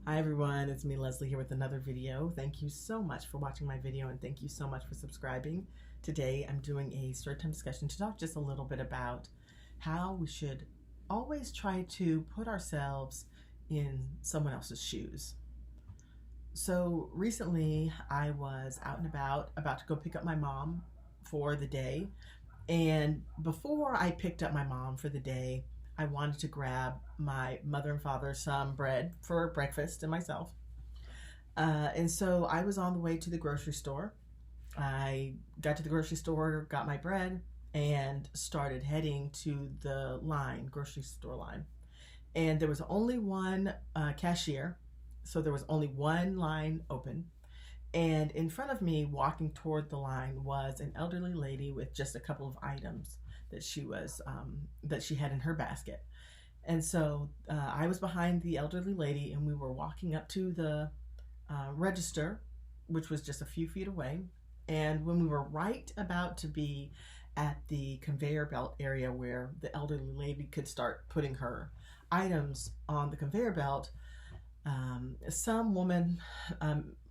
Hi everyone, it's me Leslie here with another video. Thank you so much for watching my video and thank you so much for subscribing. Today I'm doing a story time discussion to talk just a little bit about how we should always try to put ourselves in someone else's shoes. So recently I was out and about to go pick up my mom for the day, and before I picked up my mom for the day I wanted to grab my mother and father some bread for breakfast and myself. And so I was on the way to the grocery store. I got to the grocery store, got my bread, and started heading to the grocery store line. And there was only one cashier, so there was only one line open. And in front of me, walking toward the line, was an elderly lady with just a couple of items that she had in her basket. And so I was behind the elderly lady, and we were walking up to the register, which was just a few feet away. And when we were right about to be at the conveyor belt area where the elderly lady could start putting her items on the conveyor belt, some woman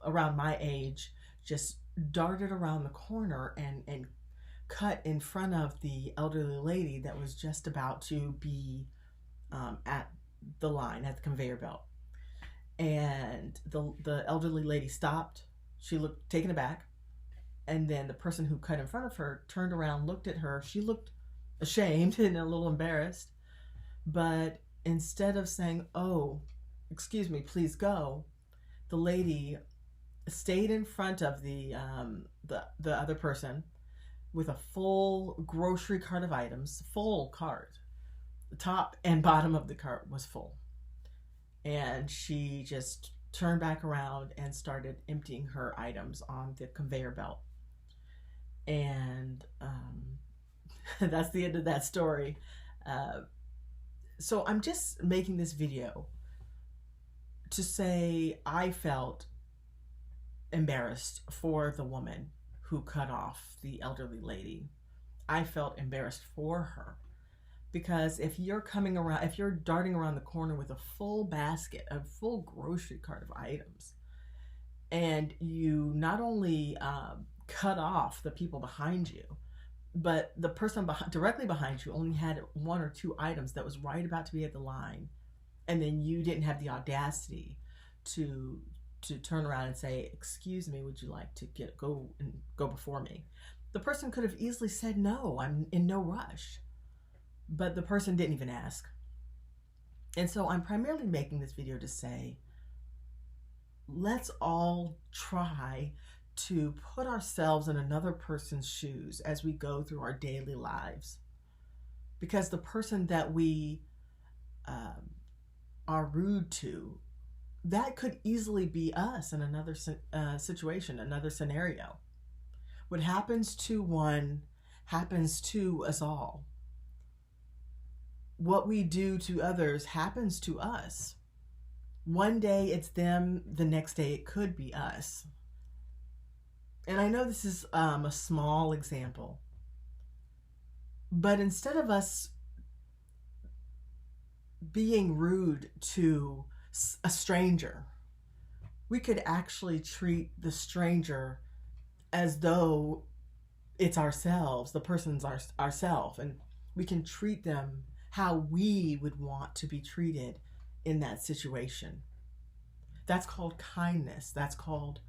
around my age just darted around the corner and cut in front of the elderly lady that was just about to be at the line, at the conveyor belt. And the elderly lady stopped. She looked taken aback, and then the person who cut in front of her turned around, looked at her. She looked ashamed and a little embarrassed, but instead of saying, "Oh, excuse me, please go," the lady stayed in front of the other person with a full grocery cart of items, full cart. The top and bottom of the cart was full. And she just turned back around and started emptying her items on the conveyor belt. And that's the end of that story. So I'm just making this video to say I felt embarrassed for the woman who cut off the elderly lady. I felt embarrassed for her, because if you're darting around the corner with a full basket, a full grocery cart of items, and you not only cut off the people behind you, but the person directly behind you only had one or two items that was right about to be at the line, and then you didn't have the audacity to turn around and say, "Excuse me, would you like to go before me?" The person could have easily said, "No, I'm in no rush." But the person didn't even ask. And so I'm primarily making this video to say, let's all try to put ourselves in another person's shoes as we go through our daily lives. Because the person that we are rude to, that could easily be us in another situation, another scenario. What happens to one happens to us all. What we do to others happens to us. One day it's them, the next day it could be us. And I know this is a small example, but instead of us being rude to a stranger, we could actually treat the stranger as though it's ourselves, the person's ourselves, and we can treat them how we would want to be treated in that situation. That's called kindness. That's called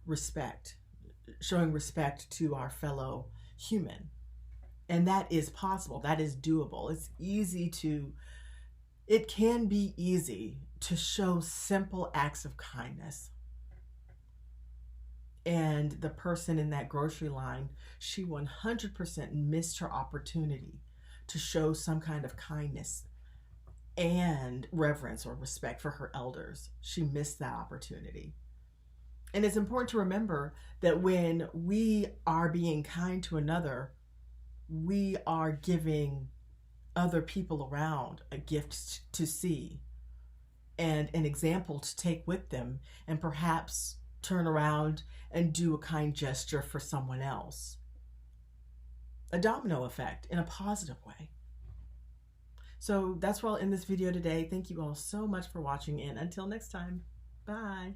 respect, showing respect to our fellow human. And that is possible. That is doable. It can be easy to show simple acts of kindness. And the person in that grocery line, she 100% missed her opportunity to show some kind of kindness and reverence or respect for her elders. She missed that opportunity. And it's important to remember that when we are being kind to another, we are giving other people around a gift to see and an example to take with them, and perhaps turn around and do a kind gesture for someone else. A domino effect in a positive way. So that's where I'll end this video today. Thank you all so much for watching, and until next time. Bye.